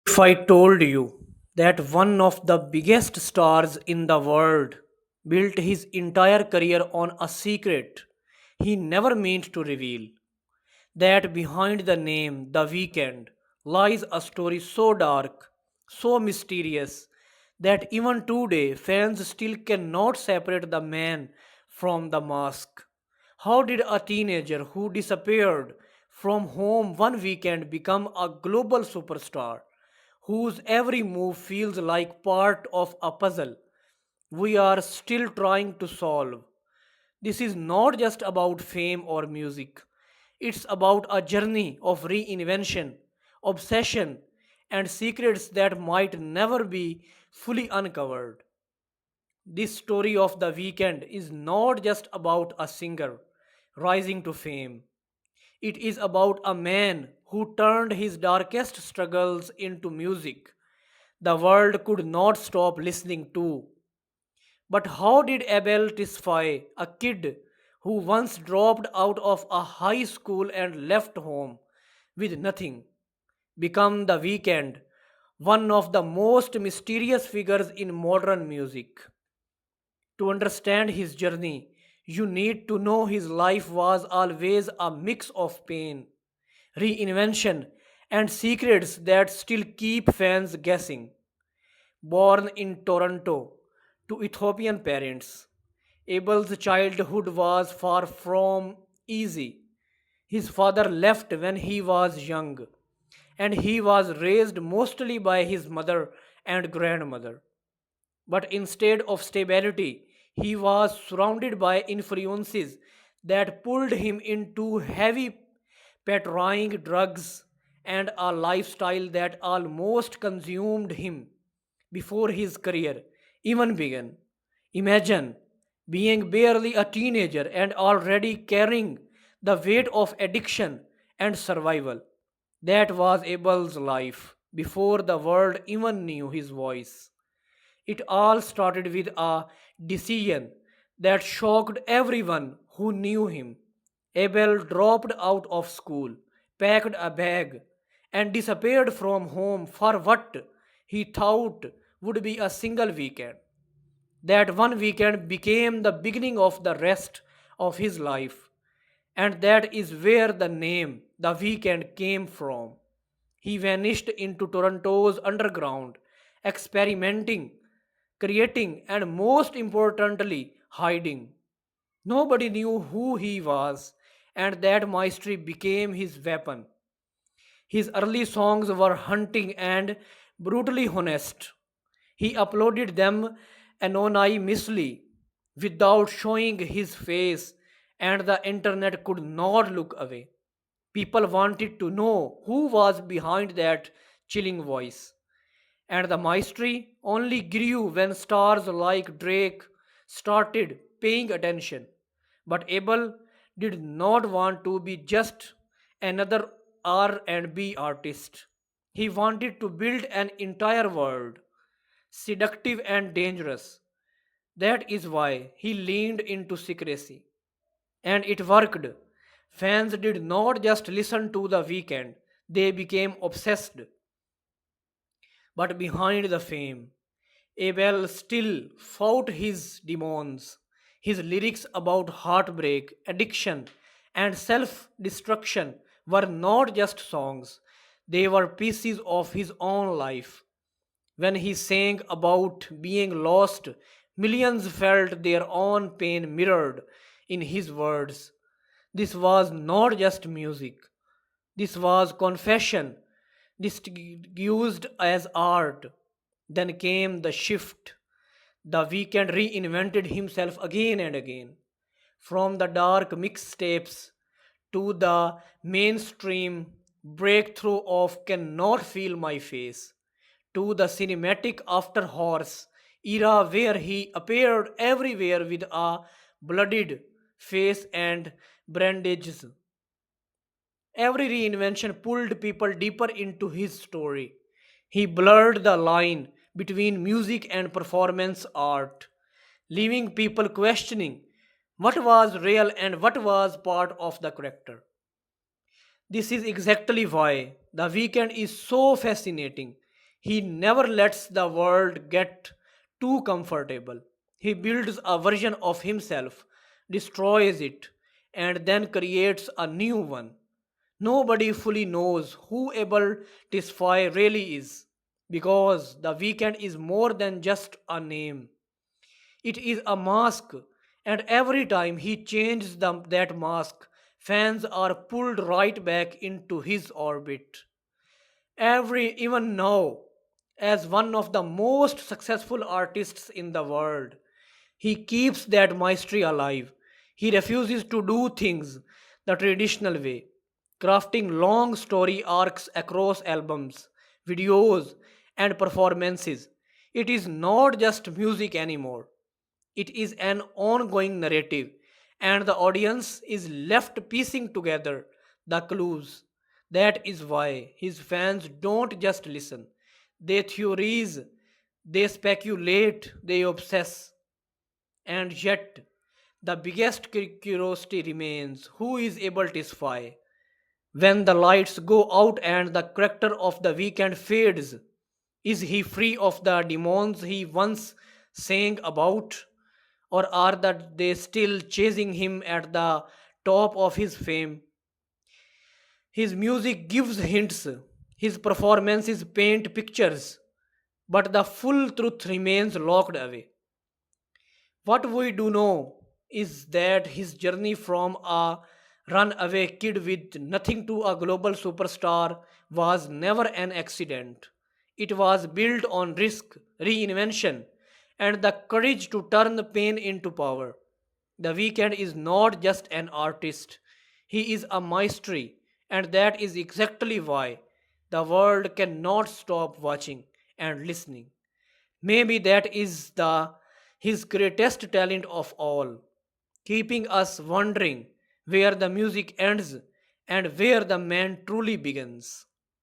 If I told you that one of the biggest stars in the world built his entire career on a secret he never meant to reveal, that behind the name The Weeknd lies a story so dark, so mysterious, that even today fans still cannot separate the man from the mask. How did a teenager who disappeared from home one weekend become a global superstar, whose every move feels like part of a puzzle we are still trying to solve? This is not just about fame or music. It's about a journey of reinvention, obsession, and secrets that might never be fully uncovered. This story of the weekend is not just about a singer rising to fame. It is about a man who turned his darkest struggles into music the world could not stop listening to. But how did Abel Tesfaye, a kid who once dropped out of a high school and left home with nothing, become the weekend, one of the most mysterious figures in modern music? To understand his journey, you need to know his life was always a mix of pain, reinvention, and secrets that still keep fans guessing. Born in Toronto to Ethiopian parents, Abel's childhood was far from easy. His father left when he was young, and he was raised mostly by his mother and grandmother. But instead of stability, he was surrounded by influences that pulled him into heavy patrying drugs and a lifestyle that almost consumed him before his career even began. Imagine being barely a teenager and already carrying the weight of addiction and survival. That was Abel's life before the world even knew his voice. It all started with a decision that shocked everyone who knew him. Abel dropped out of school, packed a bag, and disappeared from home for what he thought would be a single weekend. That one weekend became the beginning of the rest of his life, and that is where the name The Weekend came from. He vanished into Toronto's underground, experimenting, creating, and most importantly, hiding. Nobody knew who he was, and that mystery became his weapon. His early songs were hunting and brutally honest. He uploaded them anonymously without showing his face, and the internet could not look away. People wanted to know who was behind that chilling voice. And the mystery only grew when stars like Drake started paying attention. But Abel did not want to be just another R&B artist. He wanted to build an entire world, seductive and dangerous. That is why he leaned into secrecy. And it worked. Fans did not just listen to the weekend, they became obsessed. But behind the fame, Abel still fought his demons. His lyrics about heartbreak, addiction, and self destruction were not just songs, they were pieces of his own life. When he sang about being lost, millions felt their own pain mirrored in his words. This was not just music, this was confession, disguised as art. Then came the shift. The Weeknd reinvented himself again and again. From the dark mixtapes to the mainstream breakthrough of Cannot Feel My Face to the cinematic After Horse era where he appeared everywhere with a bloodied face and bandages. Every reinvention pulled people deeper into his story. He blurred the line between music and performance art, leaving people questioning what was real and what was part of the character. This is exactly why The Weeknd is so fascinating. He never lets the world get too comfortable. He builds a version of himself, destroys it, and then creates a new one. Nobody fully knows who Abel Tesfaye really is because the weekend is more than just a name. It is a mask, and every time he changes that mask, fans are pulled right back into his orbit. Even now, as one of the most successful artists in the world, he keeps that mystery alive. He refuses to do things the traditional way, crafting long story arcs across albums, videos, and performances. It is not just music anymore. It is an ongoing narrative, and the audience is left piecing together the clues. That is why his fans don't just listen, they theorize, they speculate, they obsess. And yet, the biggest curiosity remains who is able to spy. When the lights go out and the character of the weekend fades, is he free of the demons he once sang about? Or are that they still chasing him at the top of his fame? His music gives hints, his performances paint pictures, but the full truth remains locked away. What we do know is that his journey from a runaway kid with nothing to a global superstar was never an accident. It was built on risk, reinvention, and the courage to turn pain into power. The Weeknd is not just an artist, he is a mystery, and that is exactly why the world cannot stop watching and listening. Maybe that is the his greatest talent of all, keeping us wondering where the music ends and where the man truly begins.